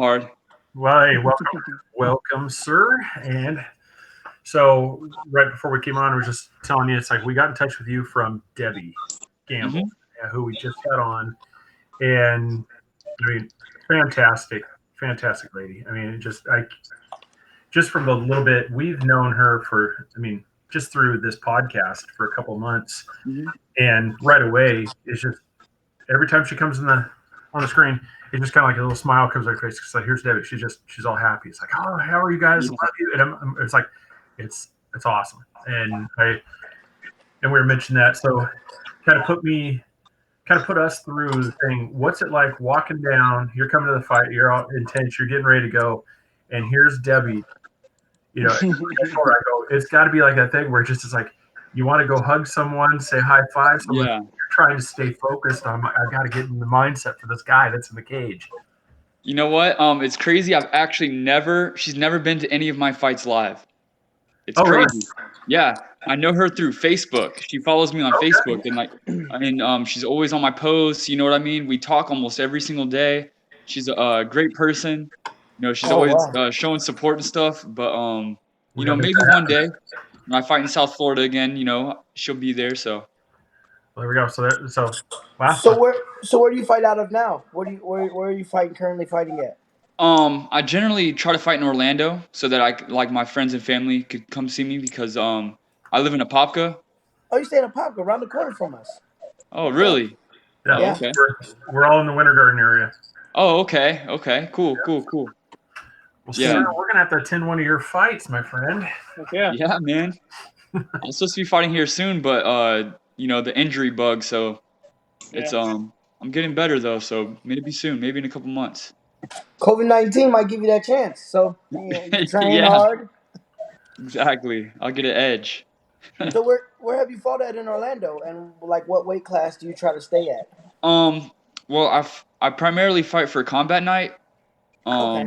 Hard. Well, hey, welcome, sir. And so, right before we came on, I was just telling you, it's like we got in touch with you from Debbie Gamble, Hmm. who we just had on, and I mean, fantastic, fantastic lady. I mean, just from the little bit we've known her for, I mean, just through this podcast for a couple months, Hmm. and right away, it's just every time she comes in the on the screen, it's just kind of like a little smile comes on her face. It's like, here's Debbie. She's all happy. It's like, oh, how are you guys? Yeah. Love you. And it's like, it's awesome. And we were mentioning that, so kind of put me kind of put us through the thing. What's it like walking down? You're coming to the fight. You're all intense. You're getting ready to go, and here's Debbie. I told her, I go, it's got to be like that thing where it's just it's like you want to go hug someone, say high five someone. Yeah. You're trying to stay focused on. I got to get in the mindset for this guy that's in the cage. You know what? It's crazy. I've actually never. She's never been to any of my fights live. It's Oh, really? crazy. Yeah, I know her through Facebook. She follows me on Okay. Facebook, and she's always on my posts. You know what I mean? We talk almost every single day. She's a great person. She's Oh always wow. showing support and stuff. But We got to make maybe that one happen. day when I fight in South Florida again, she'll be there. So Well, there we go. So wow. So where do you fight out of now? Where are you fighting currently fighting at? I generally try to fight in Orlando so that like my friends and family could come see me because I live in Apopka. Oh, you stay in a park around the corner from us. Oh, Okay. really? Yeah, Oh, Yeah. okay. we're all in the Winter Garden area. Oh, okay. Okay. Cool. Cool. Cool. Well, sir, Yeah. See. we're gonna have to attend one of your fights, my friend. Heck yeah. Yeah, man. I'm supposed to be fighting here soon, but the injury bug, so it's Yeah. I'm getting better though, so maybe soon, maybe in a couple months. COVID-19 might give you that chance. So you train Yeah, hard. exactly. I'll get an edge. So where have you fought at in Orlando, and like what weight class do you try to stay at? Um, well, I primarily fight for combat night. Okay. Um,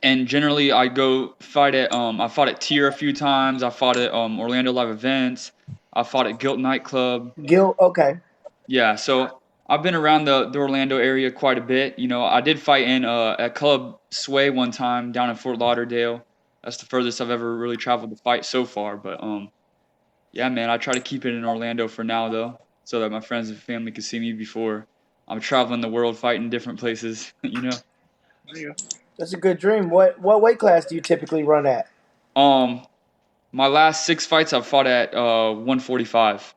and generally I go fight at I fought at Tier a few times. I fought at Orlando Live Events. I fought at Guilt Nightclub. Gil. Okay. Yeah, so I've been around the Orlando area quite a bit. I did fight in at Club Sway one time down in Fort Lauderdale. That's the furthest I've ever really traveled to fight so far. But yeah, man, I try to keep it in Orlando for now though, so that my friends and family can see me before I'm traveling the world fighting different places. There you go. That's a good dream. What weight class do you typically run at? Um, my last 6 fights I've fought at 145.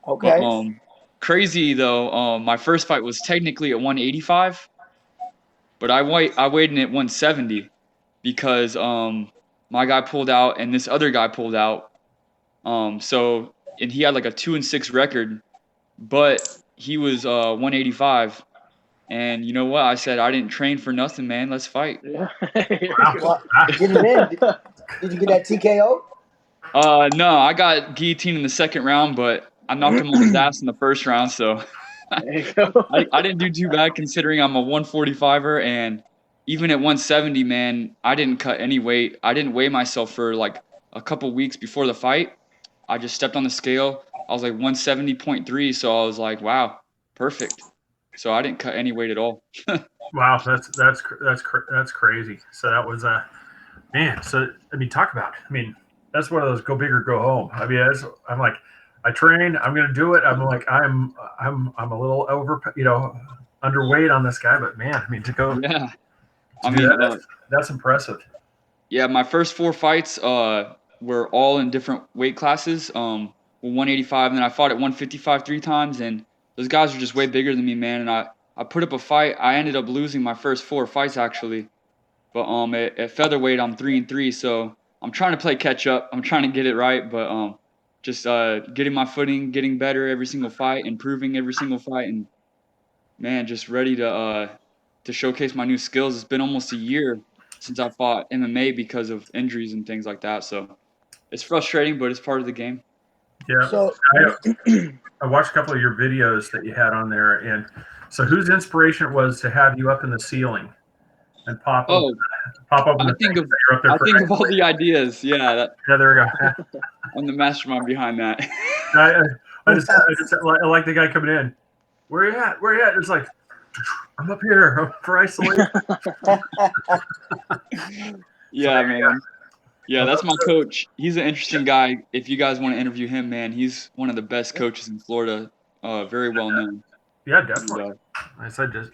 But Okay. crazy though, my first fight was technically at 185, but I weighed in at 170 because my guy pulled out and this other guy pulled out. And he had like a 2-6 record, but he was 185. And you know what? I said I didn't train for nothing, man. Let's fight. Yeah. There Wow. you go. Well, get it in. Did you get that TKO? No, I got guillotined in the second round, but I knocked him on his ass in the first round, so There you go. I didn't do too bad considering I'm a 145er, and even at 170, man, I didn't cut any weight. I didn't weigh myself for like a couple weeks before the fight. I just stepped on the scale. I was like 170.3, so I was like, wow, perfect. So I didn't cut any weight at all. Wow, that's crazy. So that was man. So I mean, talk about. I mean, that's one of those go big or go home. I mean, I'm like, I train. I'm gonna do it. I'm like, I'm a little underweight on this guy, but man, I mean, Yeah, to I do mean, that, that's impressive. yeah, my first 4 fights were all in different weight classes. 185, and then I fought at 155 3 times, and those guys were just way bigger than me, man. And I put up a fight. I ended up losing my first 4 fights actually, but at featherweight I'm 3-3, so I'm trying to play catch up. I'm trying to get it right, but just getting my footing, getting better every single fight, improving every single fight, and man, just ready to showcase my new skills. It's been almost a year since I fought MMA because of injuries and things like that. So it's frustrating, but it's part of the game. Yeah, So I watched a couple of your videos that you had on there, and so whose inspiration it was to have you up in the ceiling and Oh, pop open I the think thing of that you're up there I for think of all isolation. the ideas. Yeah, Yeah, there we go. I'm the mastermind behind that. I, I, I like the guy coming in. Where you at? Where you at? It's like I'm up here for isolation. Yeah, man. Yeah, that's my coach. He's an interesting guy. If you guys want to interview him, man, he's one of the best coaches in Florida. Very well known. Yeah, And, definitely. I said just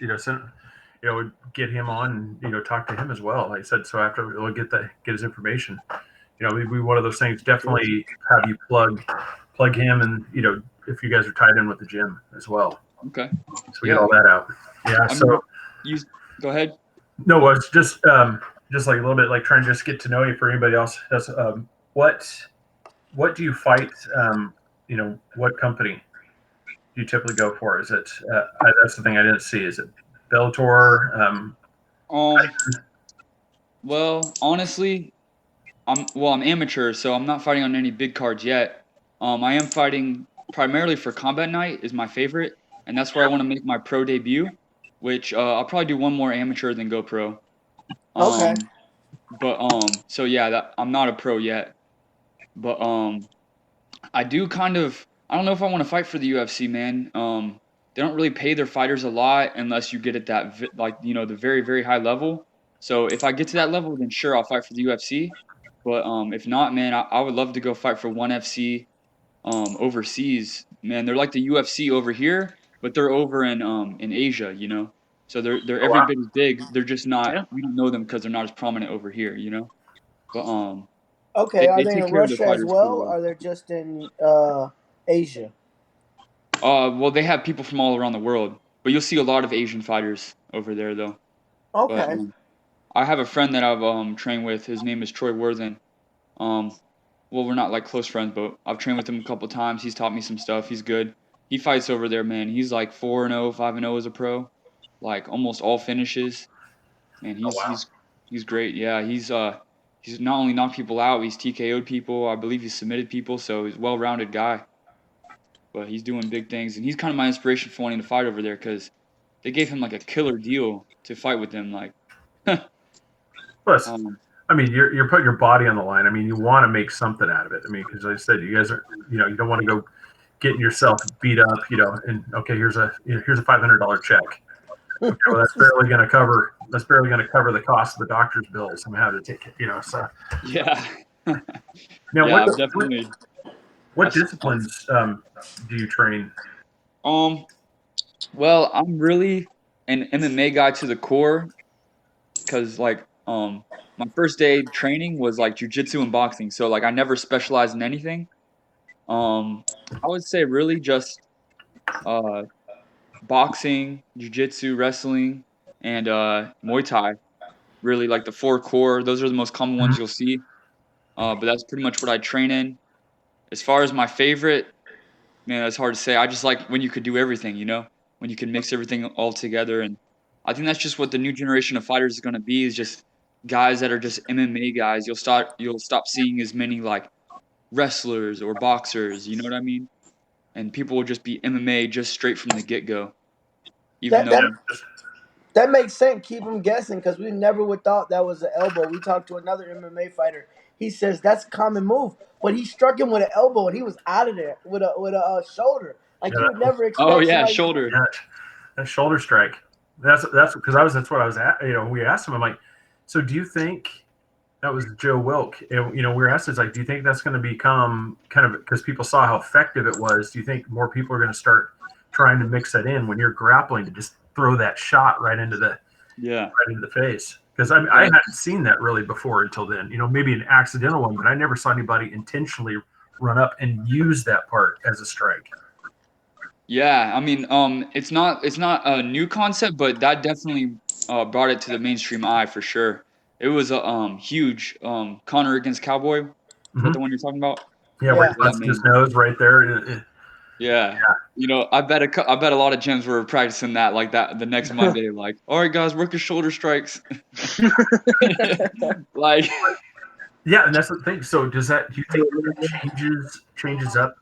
get him on and talk to him as well. Like I said, so after we'll get his information. We one of those things. Definitely have you plug him, and if you guys are tied in with the gym as well. Okay. So we get all that out. Yeah. You go ahead. No, it's just like a little bit like trying to just get to know you for anybody else. That's what do you fight? What company do you typically go for? Is it that's the thing I didn't see. Is it Bellator? Well, honestly, I'm amateur, so I'm not fighting on any big cards yet. I am fighting primarily for Combat Night is my favorite, and that's where I want to make my pro debut, which I'll probably do one more amateur than go pro. Okay. But so yeah, I'm not a pro yet, but I do I don't know if I want to fight for the UFC, man. They don't really pay their fighters a lot unless you get at that the very very high level. So if I get to that level, then sure I'll fight for the UFC. But if not, man, I would love to go fight for ONE FC overseas. Man, they're like the UFC over here, but they're over in Asia. So they're Oh, every wow. bit as big. They're just not. Yeah. We don't know them because they're not as prominent over here. But Okay, are they they take in care of their Russia as fighters pretty well, well. or they're just in Asia? Well, they have people from all around the world, but you'll see a lot of Asian fighters over there, though. But Okay. I have a friend that I've trained with. His name is Troy Worthen. Um, well, we're not like close friends, but I've trained with him a couple times. He's taught me some stuff. He's good. He fights over there, man. He's like 4-0, 5-0 as a pro, like almost all finishes. And Oh, wow. he's great. Yeah, he's not only knocked people out, he's TKO'd people. I believe he's submitted people, so he's a well-rounded guy. But he's doing big things, and he's kind of my inspiration for wanting to fight over there because they gave him like a killer deal to fight with them. Like, Plus, um, I mean, you're putting your body on the line. I mean, you want to make something out of it. I mean, because like I said, you guys are, you don't want to go getting yourself beat up, and okay, here's a $500 check. Okay, well, that's barely going to cover the cost of the doctor's bill somehow to take it. So yeah, now, yeah, definitely. what disciplines do you train? Well, I'm really an MMA guy to the core because my first day training was like jujitsu and boxing, so like I never specialized in anything. I would say really just uh boxing, jujitsu, wrestling, and Muay Thai. Really like the four core. Those are the most common ones you'll see. But that's pretty much what I train in. As far as my favorite, man, that's hard to say. I just like when you could do everything, when you can mix everything all together. And I think that's just what the new generation of fighters is going to be is just guys that are just MMA guys. You'll stop seeing as many like wrestlers or boxers, you know what I mean? And people will just be MMA just straight from the get-go. Even That that though that makes sense. Keep them guessing because we never would thought that was an elbow. We talked to another MMA fighter. He says that's a common move, but he struck him with an elbow and he was out of there with a shoulder. Like Yeah, you would never oh expect yeah, somebody. shoulder. that shoulder strike. That's because that's what I was at. We asked him. I'm like, so do you think that was Joe Wilk? We were asked, it's like, do you think that's going to become kind of because people saw how effective it was? Do you think more people are going to start trying to mix that in when you're grappling to just throw that shot right into the face? Because I hadn't seen that really before until then. Maybe an accidental one, but I never saw anybody intentionally run up and use that part as a strike. Yeah, I mean, it's not a new concept, but that definitely brought it to the mainstream eye for sure. It was a huge Connor against Cowboy. Is that the one you're talking about? Yeah, where he Yeah, puts his nose right there. Yeah. I bet a lot of gyms were practicing that like that the next Monday. Like, all right, guys, work your shoulder strikes. Like, Yeah, and that's the thing. So do you think that changes up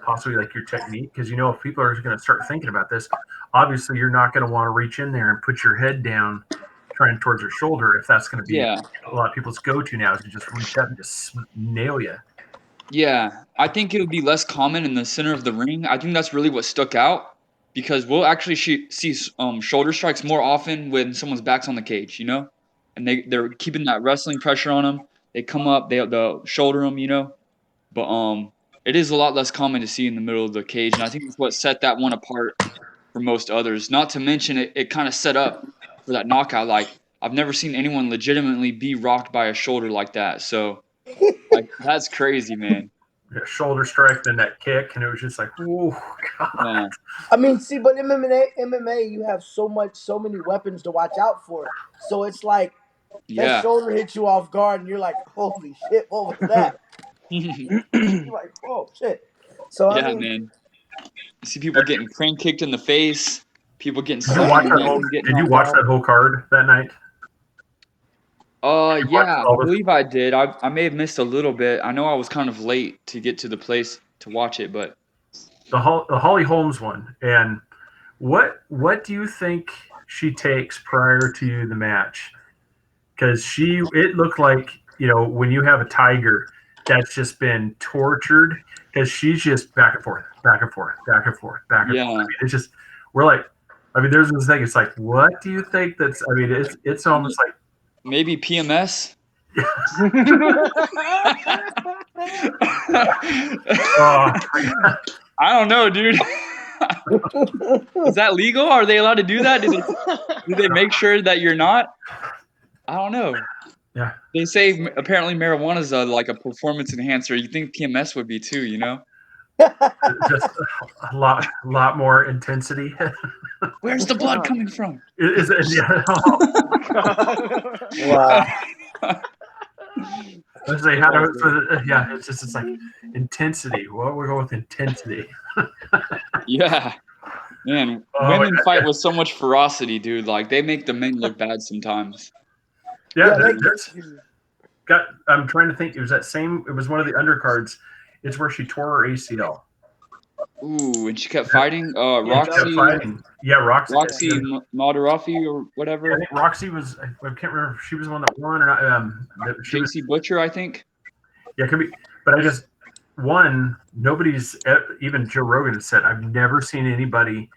possibly like your technique? Because if people are going to start thinking about this, obviously you're not going to want to reach in there and put your head down trying towards your shoulder if that's going to be yeah, a lot of people's go-to now is to just reach up and just nail you. yeah. I think it would be less common in the center of the ring. I think that's really what stuck out. because we'll actually see shoulder strikes more often when someone's back's on the cage, and they're keeping that wrestling pressure on them. They come up, they'll shoulder them. But it is a lot less common to see in the middle of the cage, and I think that's what set that one apart for most others. Not to mention it kind of set up for that knockout. Like I've never seen anyone legitimately be rocked by a shoulder like that. So like that's crazy, man. Shoulder strike, then that kick, and it was just like, oh God. Yeah. I mean, see, but MMA, you have so many weapons to watch out for. So it's like that Yeah. shoulder hits you off guard, and you're like, "Holy shit, what was that?" You're like, "Oh shit." So I Yeah, mean, man. You see people getting crane kicked in the face, people getting Did you stuck in watch the that neck whole? and getting Did you knocked watch out. that whole card that night? You watched Yeah, I all this, believe I did. I may have missed a little bit. I know I was kind of late to get to the place to watch it, but the Holly Holmes one, and what do you think she takes prior to the match? Because it looked like when you have a tiger that's just been tortured, because she's just back and forth, back and forth, back and forth, back and forth. I yeah, mean, it's just we're like, I mean, there's this thing. It's like, what do you think? That's I mean, it's almost like. maybe PMS. Oh, I don't know, dude. Is that legal? Are they allowed to do that? Do they make sure that you're not? I don't know. yeah, They say apparently marijuana is like a performance enhancer. You think PMS would be too? just a lot more intensity. Where's the blood coming from? Is it? Yeah. wow. I say how to, yeah, it's like intensity. Well, we'll go with intensity. Yeah, man. Oh my Women God. fight with so much ferocity, dude. Like they make the men look bad sometimes. Yeah, Yeah, there's got. I'm trying to think. It was that same. It was one of the undercards. It's where she tore her ACL. Ooh, and she kept fighting. She kept Roxy, fighting. Yeah, Roxy. Roxy Madarafi or I whatever. think Roxy was. I can't remember if she was the one that won or not. She was. JC Butcher, I think. Yeah, it could be. But I just nobody's even Joe Rogan has said I've never seen anybody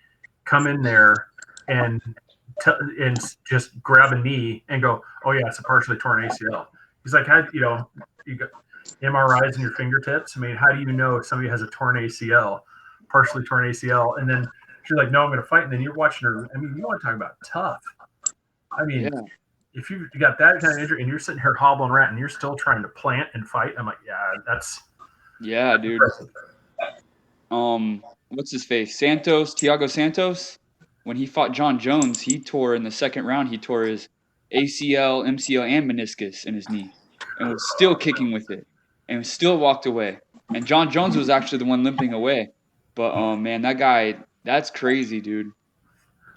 come in there and and just grab a knee and go, oh yeah, it's a partially torn ACL. He's like, how you got MRIs in your fingertips. I mean, how do you know if somebody has a torn ACL, partially torn ACL? And then she's like, no, I'm going to fight. And then you're watching her. I mean, you want to talk about tough. I mean, Yeah, if you got that kind of injury and you're sitting here hobbling around and you're still trying to plant and fight, I'm like, yeah, that's yeah, dude. impressive. What's his face? Thiago Santos. When he fought John Jones, he tore in the second round. He tore his ACL, MCL, and meniscus in his knee, and was still kicking with it, and still walked away. And John Jones was actually the one limping away. But man, that guy, that's crazy, dude.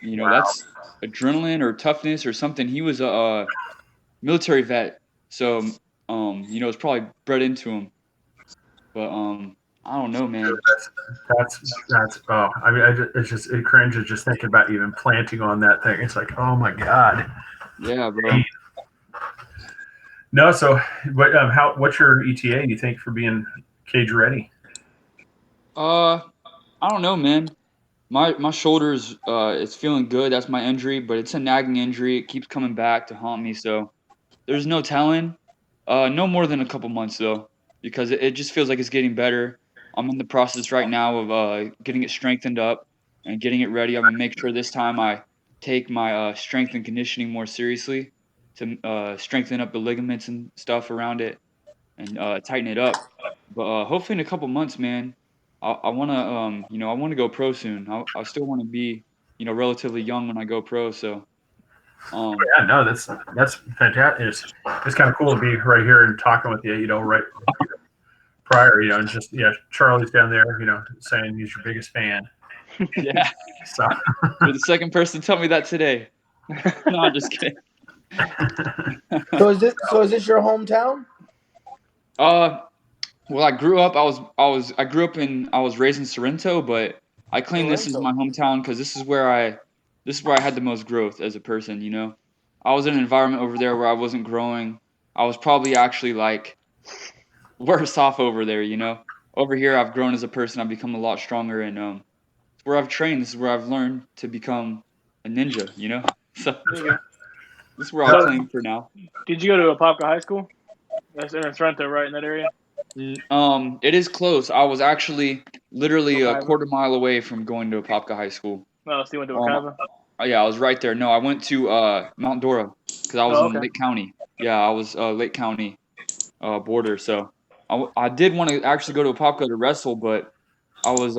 Wow. That's adrenaline or toughness or something. He was a military vet, so it's probably bred into him. But I don't know, man. That's oh, I mean, it cringes just thinking about even planting on that thing. It's like, oh my God. Yeah, bro. No, so what's your ETA, you think, for being cage ready? I don't know, man. My shoulders, it's feeling good. That's my injury, but it's a nagging injury. It keeps coming back to haunt me. So there's no telling. No more than a couple months though, because it just feels like it's getting better. I'm in the process right now of getting it strengthened up and getting it ready. I'm gonna make sure this time I take my strength and conditioning more seriously to strengthen up the ligaments and stuff around it and tighten it up. But hopefully in a couple months, man, I wanna I wanna go pro soon. I still want to be relatively young when I go pro. So Yeah, no, that's fantastic. It's kind of cool to be right here and talking with you, right prior, and just Charlie's down there, saying he's your biggest fan. yeah, So you're the second person to tell me that today. No, I'm just kidding. So is this your hometown? Uh, well, I grew up. I grew up I was raised in Sorrento, but I claim this is Sorrento. my hometown because this is where I had the most growth as a person. I was in an environment over there where I wasn't growing. I was probably actually like worse off over there. Over here, I've grown as a person. I've become a lot stronger, and where I've trained. This is where I've learned to become a ninja. You know, so There you go. this is where So- I'll claim for now. Did you go to Apopka High School? That's in Toronto, right in that area. It is close. I was actually literally a Okaiva? quarter-mile away from going to Apopka High School. No, so you went to Um, Okaiva. Yeah, I was right there. No, I went to Mount Dora because I was Oh, in okay. Lake County. Yeah, I was Lake County border. So I did want to actually go to Apopka to wrestle, but I was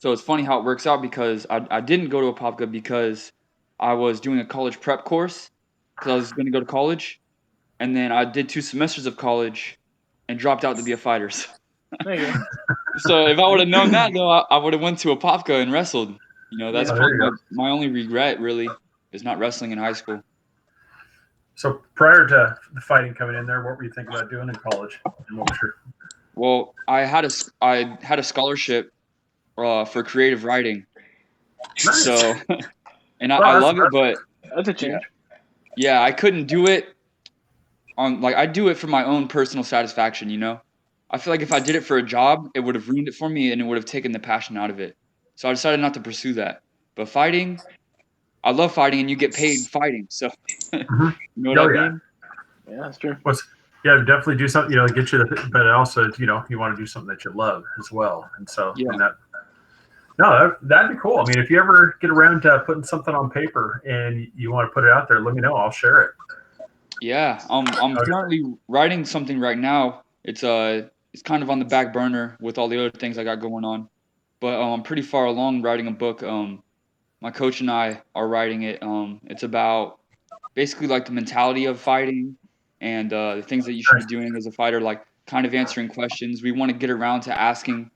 So it's funny how it works out because I didn't go to Apopka because I was doing a college prep course because I was going to go to college, and then I did 2 semesters of college and dropped out to be a fighter. There you go. So if I would have known that, though, I would have went to Apopka and wrestled. You know, that's Yeah. Oh, there probably you my only regret, really, is not wrestling in high school. So prior to the fighting coming in there, what were you thinking about doing in college? And what was your Well, I had a scholarship for creative writing, nice? so and I Well, that's love it, but That's a change. yeah, I couldn't do it on I do it for my own personal satisfaction. You know, I feel like if I did it for a job, it would have ruined it for me and it would have taken the passion out of it. So I decided not to pursue that. But fighting, I love fighting, and you get paid fighting. So you know what Oh, I yeah. mean? Yeah, that's true. Yeah, definitely do something, get you but also, you want to do something that you love as well. And so, Yeah. that'd be cool. I mean, if you ever get around to putting something on paper and you want to put it out there, let me know. I'll share it. Yeah, I'm currently writing something right now. It's kind of on the back burner with all the other things I got going on, but I'm pretty far along writing a book. My coach and I are writing it. It's about basically like the mentality of fighting and the things that you should be doing as a fighter, like kind of answering questions. We want to get around to asking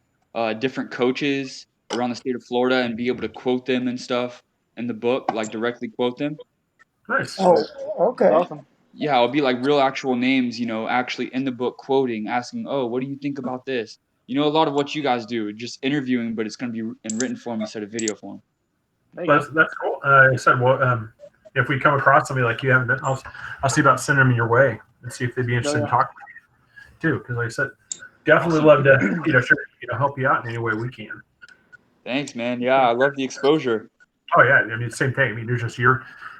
different coaches around the state of Florida and be able to quote them and stuff in the book, like directly quote them. Nice. Oh, That's okay. awesome. Yeah, it'll be like real actual names, actually in the book quoting, asking, "Oh, what do you think about this?" A lot of what you guys do, just interviewing, but it's going to be in written form instead of video form. There you go. That's cool. I said, well, if we come across somebody like you haven't been, I'll see about sending them your way and see if they'd be interested in talking to you too. Because like I said, definitely love to, help you out in any way we can. Thanks, man. Yeah, I love the exposure. Oh yeah, I mean, same thing. I mean,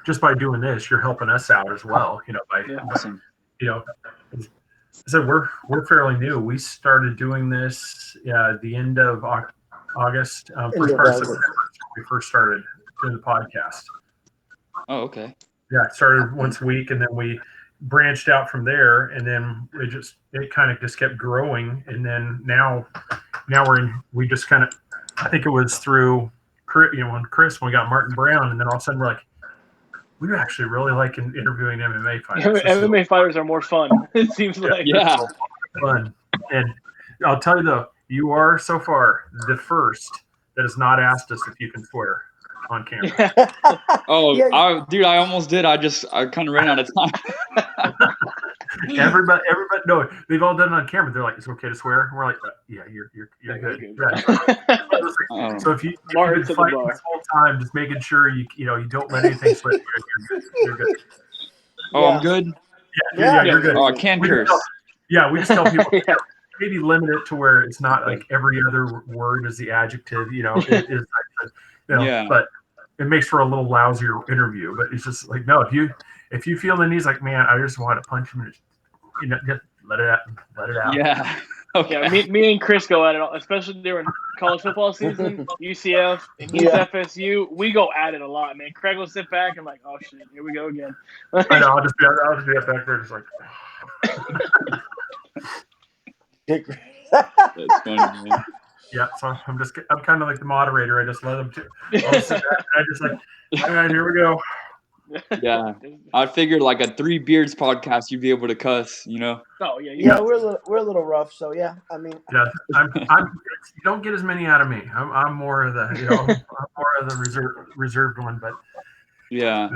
just by doing this, you're helping us out as well. Yeah. Awesome. So we're fairly new. We started doing this the end of August, first part of September. We first started doing the podcast. Oh, okay. Yeah, it started once a week, and then we branched out from there, and then it kind of just kept growing, and then now we just kind of, I think it was through when we got Martin Brown, and then all of a sudden we're like, we actually really like interviewing MMA fighters. MMA fighters are more fun. It seems like. Yeah. Fun. And I'll tell you though, you are so far the first that has not asked us if you can swear on camera. Oh, Yeah. dude, I almost did. I kind of ran out of time. Everybody, no, they've all done it on camera. They're like, it's okay to swear. And we're like, yeah, you're good. Yeah. So if you've been fighting this whole time, just making sure you don't let anything slip. You're good. Oh, I'm good. Yeah, you're good. Oh, I can curse. We just tell people maybe limit it to where it's not like every other word is the adjective. It is. Yeah. But it makes for a little lousier interview. But it's just like, no, if you feel the need, like, man, I just want to punch him and just let it out. Yeah. Okay. Yeah, me and Chris go at it, especially during college football season, UCF, and he's FSU. We go at it a lot, man. Craig will sit back and like, oh shit, here we go again. I know. I'll just be back there, just like. That's funny, man. Yeah, so I'm kind of like the moderator. I just let them. I'll sit back and I just like, all right, here we go. Yeah, I figured like a Three Beards podcast, you'd be able to cuss, Oh yeah, Yeah, we're a little rough, so yeah. I mean, yeah, I'm you don't get as many out of me. I'm more of the I'm more of the reserved one, but yeah.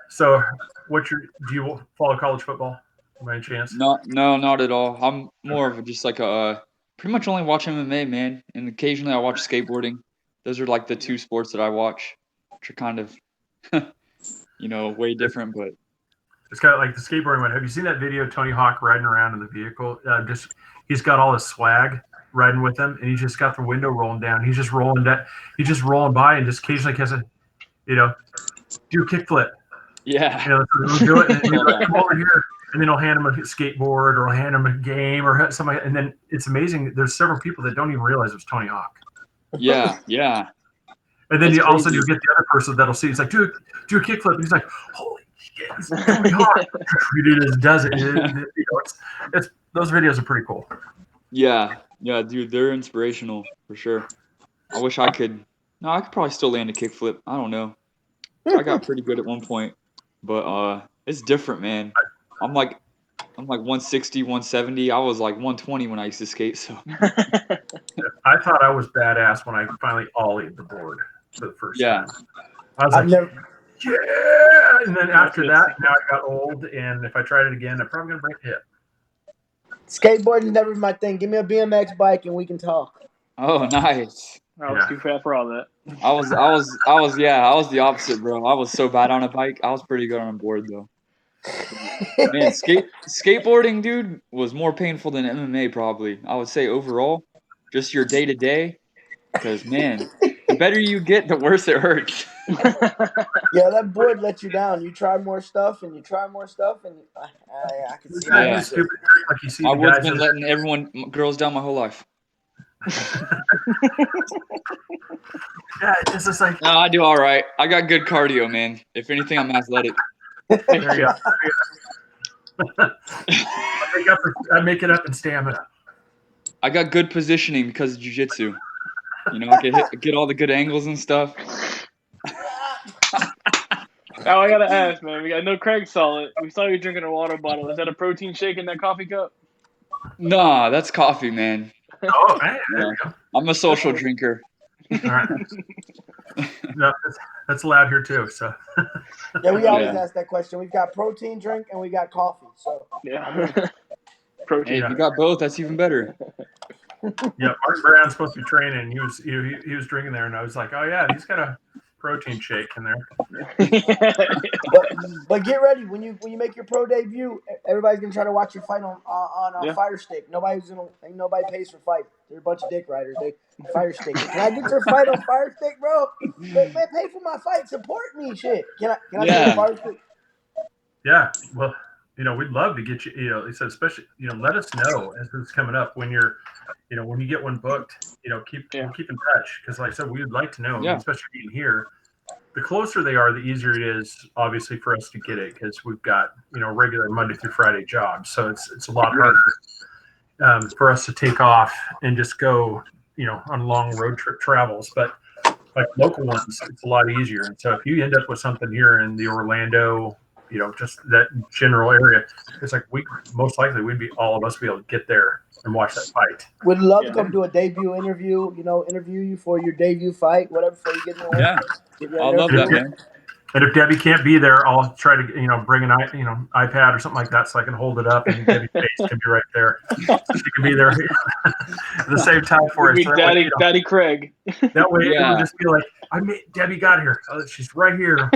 So, do you follow college football by any chance? No, not at all. I'm more of just like pretty much only watch MMA, man, and occasionally I watch skateboarding. Those are like the 2 sports that I watch, which are kind of, way different, but. It's kind of like the skateboarding one. Have you seen that video of Tony Hawk riding around in the vehicle? He's got all his swag, riding with him, and he's just got the window rolling down. He's just rolling that. He's just rolling by, and just occasionally has a, you know, do a kickflip. Yeah. So he'll do it, and he'll Saw be like, that. "Come over here," and then he'll hand him a skateboard, or he'll hand him a game, or something. And then it's amazing. There's several people that don't even realize it was Tony Hawk. Yeah. And then That's all of a sudden crazy. you get the other person that'll see. He's like, "Do a kickflip," and he's like, "Holy shit, it's Tony Hawk!" He just does it. It's those videos are pretty cool. Yeah, dude, they're inspirational for sure. I wish I could. No, I could probably still land a kickflip. I don't know. I got pretty good at one point, but it's different, man. I'm like 160, 170. I was like 120 when I used to skate. So I thought I was badass when I finally ollied the board for the first yeah, time. I was I've like, never. yeah. And then after that, now I got old, and if I tried it again, I'm probably gonna break a hip. Skateboarding never my thing. Give me a BMX bike and we can talk. oh nice. I was too fat for all that. I was the opposite, bro. I was so bad on a bike. I was pretty good on a board though. Man, skateboarding, dude, was more painful than MMA probably. I would say overall, just your day to day. Because man, the better you get, the worse it hurts. Yeah, that board lets you down. You try more stuff and you try more stuff, and I can see Yeah, Yeah. that. stupid trick like you see I the would guys. been letting girls down my whole life. Yeah, it's just like No, I do all right. I got good cardio, man. If anything, I'm athletic. there you go. I make it up in stamina. I got good positioning because of jujitsu. You know, I can get all the good angles and stuff. Now I gotta ask, man. I know Craig saw it. We saw you drinking a water bottle. Is that a protein shake in that coffee cup? Nah, that's coffee, man. Oh, man, there you go. I'm a social drinker. All right. No, that's allowed here too. So Yeah, we always Yeah. ask that question. We've got protein drink and we got coffee. So Yeah. Hey, Protein. if you got both, that's even better. yeah, Mark Brown's supposed to be training. And he was drinking there, and I was like, oh yeah, he's got a protein shake in there. but get ready when you make your pro debut. Everybody's gonna try to watch your fight on Yeah. Fire Stick. Ain't nobody pays for fight. They're a bunch of dick riders. They Fire Stick. Can I get your fight on Fire Stick, bro? Man, pay for my fight. Support me, shit. Can I get Yeah. a Fire Stick? Yeah, well, we'd love to get you. He said, especially, let us know as it's coming up when you're, when you get one booked. We'll keep in touch because, like I said, we would like to know, Yeah. especially being here. The closer they are, the easier it is, obviously, for us to get it because we've got regular Monday through Friday jobs, so it's a lot harder for us to take off and just go, on long road trip travels. But like local ones, it's a lot easier. And so if you end up with something here in the Orlando, just that general area, it's like most likely all of us be able to get there and watch that fight. Would love to come do a debut interview. Interview you for your debut fight, whatever. Before you get in the ring. Yeah, I love that, man. And if Debbie can't be there, I'll try to bring an iPad or something like that so I can hold it up and Debbie's face can be right there. So she can be there at the same time for us. So Daddy Craig. That way it would just be like, Debbie got here. Oh, she's right here.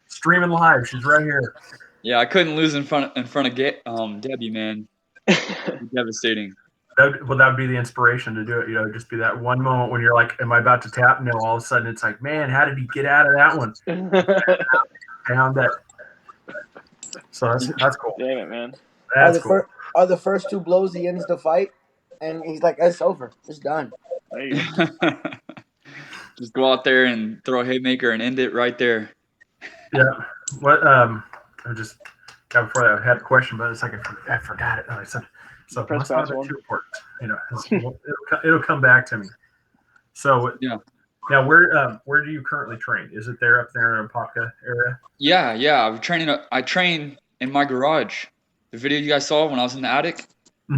Streaming live. She's right here. Yeah, I couldn't lose in front of Debbie, man. Devastating. That would be the inspiration to do it. Just be that one moment when you're like, am I about to tap? No, all of a sudden it's like, man, how did he get out of that one? Found that. So that's cool. Damn it, man. That's cool. Are the first two blows he ends the fight, and he's like, it's over. It's done. There you go. Just go out there and throw a haymaker and end it right there. Yeah. What? I just before that I had a question, but it's like I forgot it. I said, so Press that's not fast one. too important. It'll come back to me. So Yeah. Now where do you currently train? Is it up there in Apopka area? Yeah. I train in my garage. The video you guys saw when I was in the attic,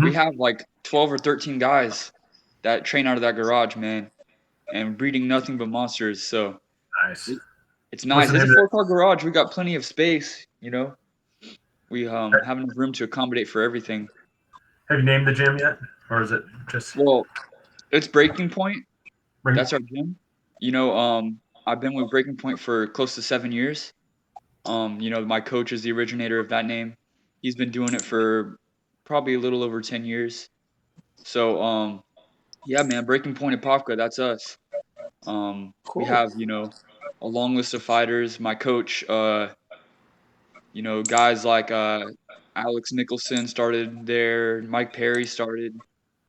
we have like 12 or 13 guys that train out of that garage, man, and breeding nothing but monsters. So nice. It's nice. It's a 4-car garage. We got plenty of space. We have enough room to accommodate for everything. Have you named the gym yet, or is it just? Well, it's Breaking Point. That's our gym. I've been with Breaking Point for close to 7 years. My coach is the originator of that name. He's been doing it for probably a little over 10 years. So yeah, man, Breaking Point and Popka, that's us. We Cool. have, a long list of fighters. My coach, guys like Alex Nicholson started there. Mike Perry started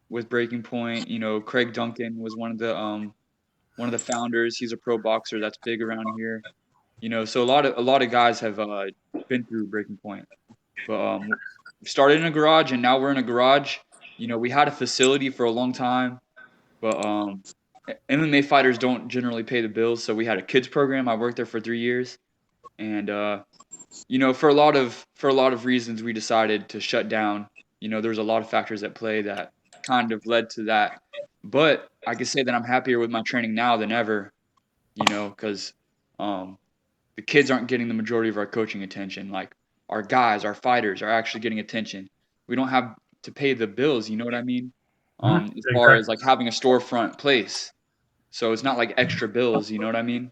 with Breaking Point. Craig Duncan was one of the founders. He's a pro boxer that's big around here. So a lot of guys have been through Breaking Point. But we started in a garage and now we're in a garage. We had a facility for a long time, but MMA fighters don't generally pay the bills, so we had a kids program. I worked there for 3 years, and for a lot of reasons, we decided to shut down. There's a lot of factors at play that kind of led to that. But I can say that I'm happier with my training now than ever. Because um, the kids aren't getting the majority of our coaching attention. Like our guys, our fighters are actually getting attention. We don't have to pay the bills. You know what I mean? As far as Exactly. like having a storefront place, so it's not like extra bills. You know what I mean?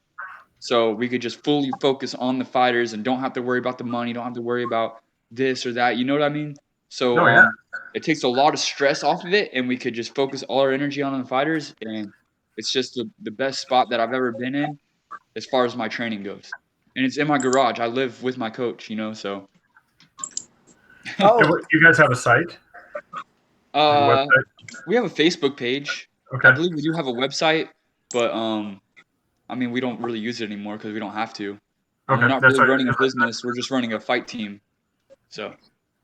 So we could just fully focus on the fighters and don't have to worry about the money, don't have to worry about this or that. You know what I mean? So Oh yeah. it takes a lot of stress off of it, and we could just focus all our energy on the fighters, and it's just the best spot that I've ever been in as far as my training goes. And it's in my garage. I live with my coach, so And Oh, you guys have a site, like a uh website? we have a Facebook page. I Okay. believe we do have a website, but I mean, we don't really use it anymore because we don't have to. We're Okay. not That's really right. running a business. We're just running a fight team. So,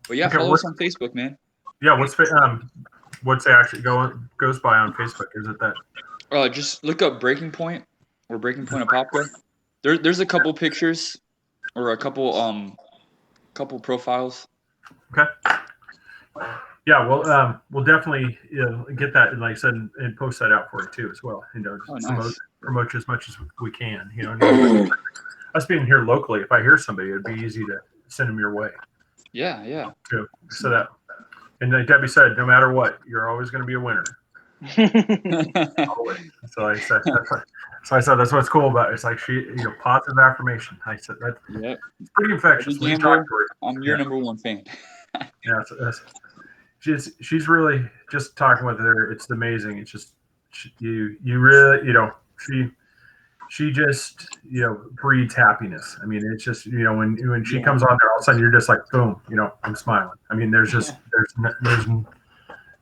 but yeah, Okay. follow us on Facebook, man. Yeah. What's it actually goes by on Facebook? Is it that? Just look up Breaking Point or Breaking Point of Popka. There's a couple pictures or a couple profiles. Okay. Yeah. We'll definitely get that and like I said and post that out for you too as well. Oh, Just nice. promote as much as we can. And us being here locally, if I hear somebody, it'd be easy to send them your way Yeah, yeah. too. So that and like Debbie said, no matter what, you're always going to be a winner. Always. So I said, that's what's cool about it. It's like positive affirmation. I said that's Yep. pretty Every infectious when you talk gambler, to her. I'm your Yeah, number one fan. yeah. She's really just talking with her. It's amazing. It's just you really she just breeds happiness. I mean, it's just when she Yeah. comes on there, all of a sudden you're just like boom. I'm smiling. I mean, there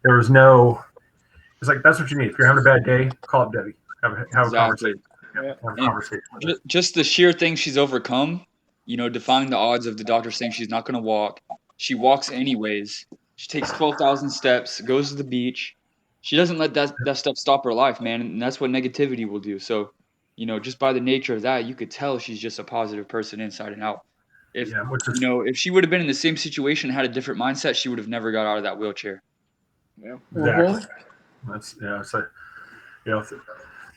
was no. It's like that's what you need. If you're having a bad day, call up Debbie. Have a Exactly. conversation. Yeah, Yeah. have a And conversation with her. just the sheer thing she's overcome, defying the odds of the doctor saying she's not going to walk. She walks anyways. She takes 12,000 steps, goes to the beach. She doesn't let that stuff stop her life, man. And that's what negativity will do. So, just by the nature of that, you could tell she's just a positive person inside and out. If, Yeah, which is if she would have been in the same situation, had a different mindset, she would have never got out of that wheelchair. Yeah. exactly. That's So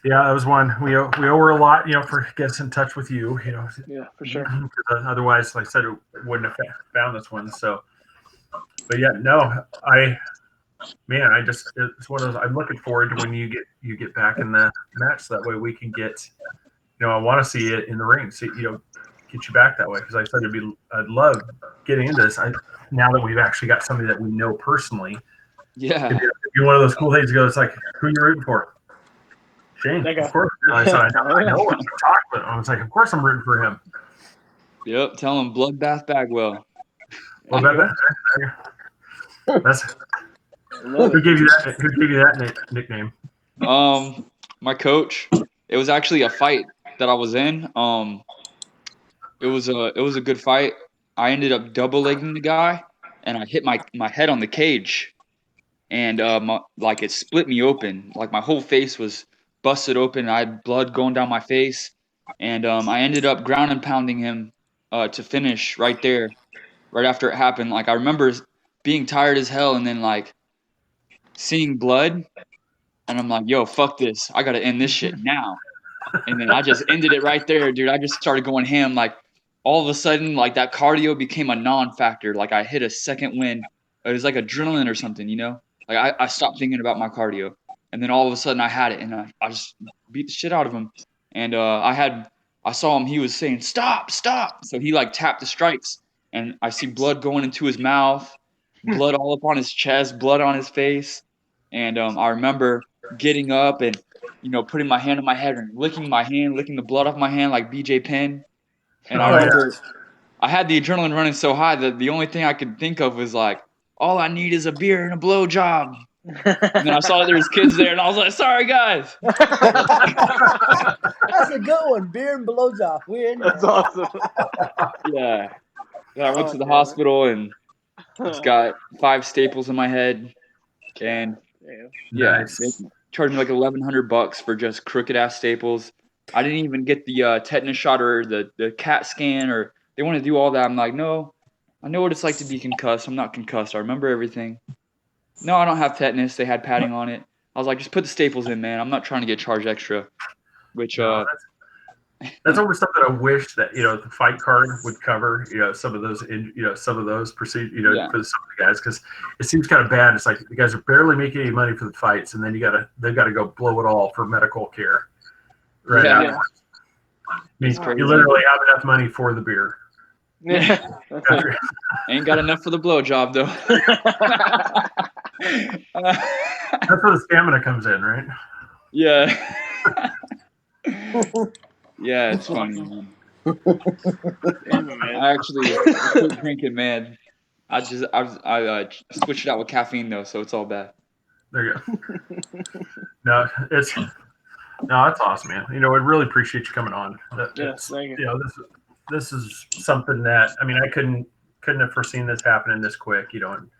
yeah, that was one we owe her a lot. For getting in touch with you. Yeah, for sure. Otherwise, like I said, it wouldn't have found this one. So, but yeah, no, I just it's one of those. I'm looking forward to when you get back in the match. So that way we can get. I want to see it in the ring. See, get you back that way because like I said I'd love getting into this. Now that we've actually got somebody that we know personally, it'd Yeah. be one of those cool things to go. It's like who you rooting for? Shane, That guy. of course. I said I know him. I talked with him. I was like, of course I'm rooting for him. Yep. Tell him Bloodbath Bagwell. Well, that's Love who it. gave you that? Who gave you that nickname? My coach. It was actually a fight that I was in. It was a good fight. I ended up double legging the guy, and I hit my head on the cage, and like it split me open. Like my whole face was busted open. I had blood going down my face, and I ended up ground and pounding him to finish right there, right after it happened. Like I remember being tired as hell, and then like seeing blood, and I'm like, "Yo, fuck this! I gotta end this shit now." And then I just ended it right there, dude. I just started going ham. Like all of a sudden, like that cardio became a non-factor. Like I hit a second wind. It was like adrenaline or something. Like I stopped thinking about my cardio, and then all of a sudden I had it, and I just beat the shit out of him. And I saw him. He was saying stop, stop. So he like tapped the strikes, and I see blood going into his mouth, blood all up on his chest, blood on his face. And I remember getting up and putting my hand on my head and licking my hand, licking the blood off my hand like BJ Penn. And I Oh yeah. remember I had the adrenaline running so high that the only thing I could think of was like, all I need is a beer and a blowjob. And then I saw there was kids there, and I was like, sorry guys. That's a good one. Beer and blowjob. We're in That's there. awesome. Yeah. Then I went Oh, to the damn it. hospital and just got 5 staples in my head, and Damn. yeah, Nice. they charged me like $1,100 for just crooked ass staples. I didn't even get the tetanus shot or the CAT scan, or they want to do all that. I'm like, no, I know what it's like to be concussed. I'm not concussed. I remember everything. No, I don't have tetanus. They had padding on it. I was like, just put the staples in, man. I'm not trying to get charged extra. Which No, that's always something I wish that the fight card would cover. Some of those some of those procedures. Yeah. For some of the guys, because it seems kind of bad. It's like the guys are barely making any money for the fights, and then they've got to go blow it all for medical care. Right. Yeah. After. I mean, It's crazy. you literally have enough money for the beer. Yeah. Ain't got enough for the blowjob though. That's where the stamina comes in, right? Yeah. Yeah, it's funny, man. Damn it, man. I quit drinking, man. I switched it out with caffeine though, so it's all bad. There you go. No, that's awesome, man. I really appreciate you coming on. Yes, thank you. This is something that I couldn't have foreseen this happening this quick. And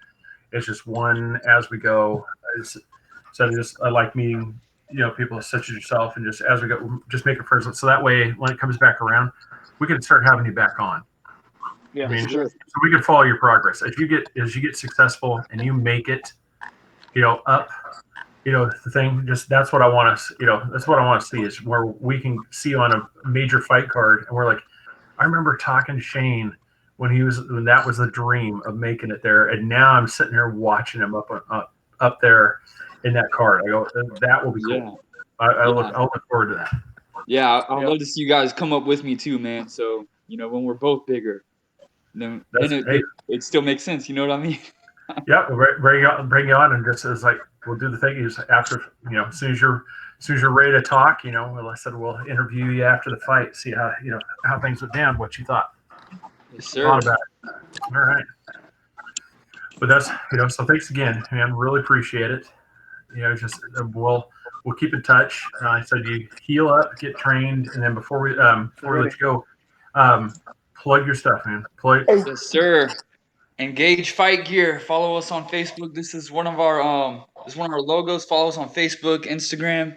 it's just one as we go. I like meeting people such as yourself, and just as we go, just make it friends. So that way, when it comes back around, we can start having you back on. Yeah, So we can follow your progress as you get successful and you make it, up. The thing, just that's what I want to. That's what I want to see is where we can see you on a major fight card, and we're like, I remember talking to Shane when that was the dream of making it there, and now I'm sitting here watching him up there in that card. I go, that will be cool. Yeah. I'll look forward to that. Yeah, I'd love to see you guys come up with me too, man. So when we're both bigger, then it still makes sense. You know what I mean? Yeah, we'll bring you on, and just as like we'll do the thing is after as soon as you're ready to talk, I said we'll interview you after the fight, see how things went down, what you thought. Yes, sir. Thought about it. All right, but that's so thanks again, man. Really appreciate it. Just we'll keep in touch. I said you heal up, get trained, and then before we let you go, plug your stuff, man. Yes, sir. Engage Fight Gear. Follow us on Facebook. This is one of our logos. Follow us on Facebook, Instagram,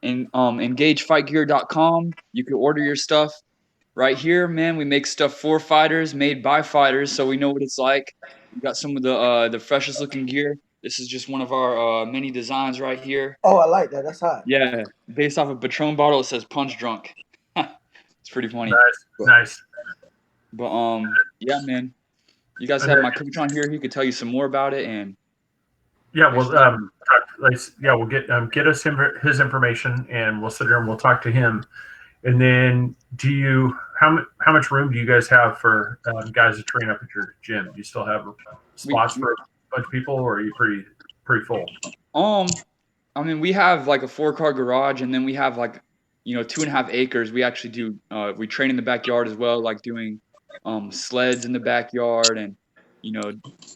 and engagefightgear.com. You can order your stuff right here, man. We make stuff for fighters, made by fighters, so we know what it's like. We got some of the freshest looking gear. This is just one of our many designs right here. Oh, I like that. That's hot. Yeah, based off a Patron bottle. It says "Punch Drunk." It's pretty funny. Nice. But yeah, man. You guys have my coach on here. He could tell you some more about it, and yeah, well, we'll get us his information, and we'll sit here and we'll talk to him. And then, how much room do you guys have for guys to train up at your gym? Do you still have spots for a bunch of people, or are you pretty full? I mean, we have like a 4-car garage, and then we have like 2.5 acres. We actually do we train in the backyard as well, like doing sleds in the backyard and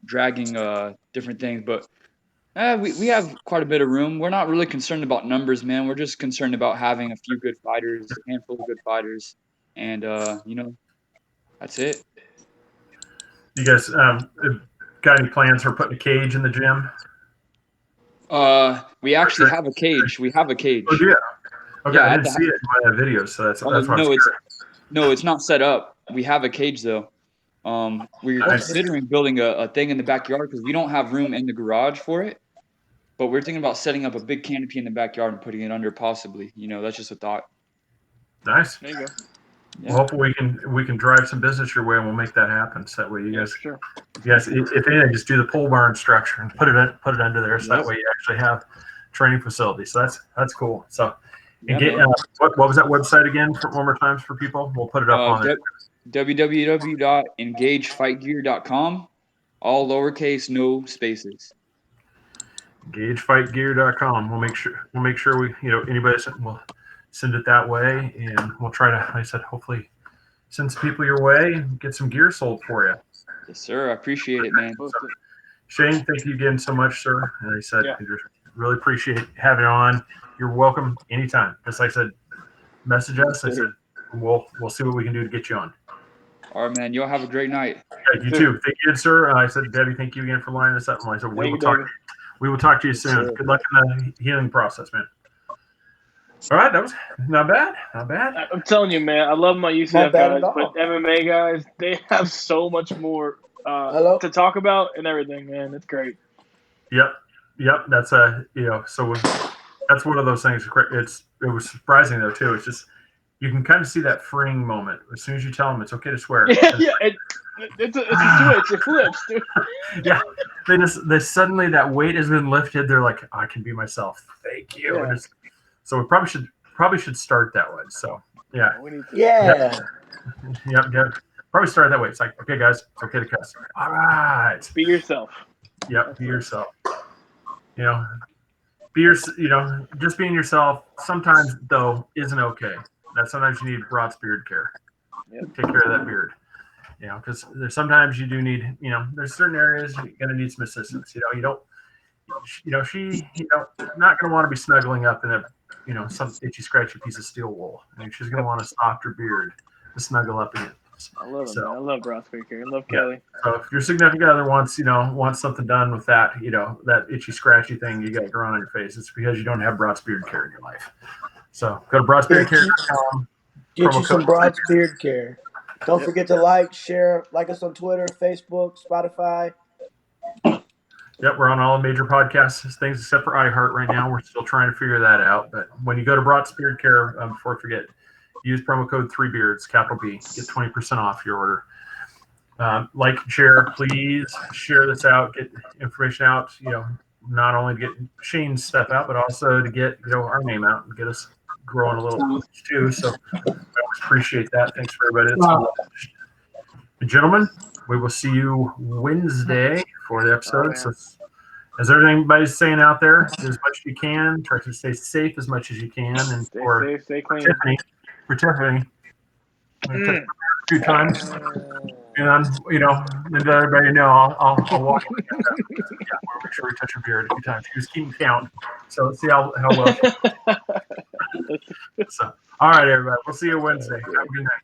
dragging different things. But we have quite a bit of room. We're not really concerned about numbers, man. We're just concerned about having a few good fighters, a handful of good fighters, and that's it. You guys got any plans for putting a cage in the gym? We actually have a cage. We have a cage. Oh yeah. Okay, Yeah, I didn't see it in my videos, so that's why no, it's not set up. We have a cage though. We're considering building a thing in the backyard because we don't have room in the garage for it. But we're thinking about setting up a big canopy in the backyard and putting it under, possibly. That's just a thought. Nice. There you go. Yeah. Well, hopefully we can drive some business your way, and we'll make that happen. So that way, you guys, Sure. Yes, if anything, just do the pole barn structure and put it under there, so that way you actually have training facilities. So that's cool. So, what was that website again? One more times for people. We'll put it up on there. www.engagefightgear.com. All lowercase, no spaces. GageFightGear.com. We'll make sure we, anybody will send it that way, and we'll try to, like I said, hopefully send some people your way and get some gear sold for you. Yes, sir. I appreciate it, man. Shane, thank you again so much, sir. And I said, Yeah. I just really appreciate having you on. You're welcome anytime. Just like I said, message us. I said, we'll see what we can do to get you on. All right, man. Y'all have a great night. Yeah, you too. Thank you, sir. I said, Debbie, thank you again for lining this up. And I said, we will talk to you soon. sir. Good luck in the healing process, man. All right, that was not bad. Not bad. I'm telling you, man, I love my UCF Not bad guys, at all. but MMA guys, they have so much more Hello? to talk about and everything, man. It's great. Yep. That's so that's one of those things. It was surprising though too. It's just you can kind of see that freeing moment as soon as you tell them it's okay to swear. Yeah. It's a switch. It flips, dude. Yeah, they suddenly that weight has been lifted. They're like, I can be myself. Thank you. Yeah. So we probably should start that way. So yeah. We need to. Yeah. Yep. Probably start that way. It's like, okay, guys, it's okay to cuss. All right. Be yourself. Yep. Be yourself. Just being yourself sometimes though isn't okay. That sometimes you need broad beard care. Yep. Take care of that beard. Because there's sometimes you do need, there's certain areas you're gonna need some assistance. You don't, she, not gonna want to be snuggling up in a, some itchy scratchy piece of steel wool. I mean, she's gonna want a softer beard to snuggle up in. I love him. I love Ross Baker. I love Yeah. Kelly. So if your significant other wants something done with that, that itchy scratchy thing you got growing on your face, it's because you don't have broad beard care in your life. So go to broadbeardcare.com. Get you some broad beard care. Don't forget to like us on Twitter, Facebook, Spotify. Yep, we're on all major podcast things except for iHeart right now. We're still trying to figure that out. But when you go to Broad Beard Care, before I forget, use promo code 3beards, capital B, get 20% off your order. Like and share, please share this out, get information out. Not only to get Shane's stuff out, but also to get our name out and get us growing a little too. So I always appreciate that. Thanks for everybody that's watched. Gentlemen, we will see you Wednesday for the episode. So as everybody's saying out there, do as much as you can. Try to stay safe as much as you can. And Stay safe, stay clean. For Tiffany, a few times. And and everybody know I'll walk. We'll make sure we touch her beard a few times. She was keeping count. So let's see how well. So all right, everybody. We'll see you Wednesday. Have a good night.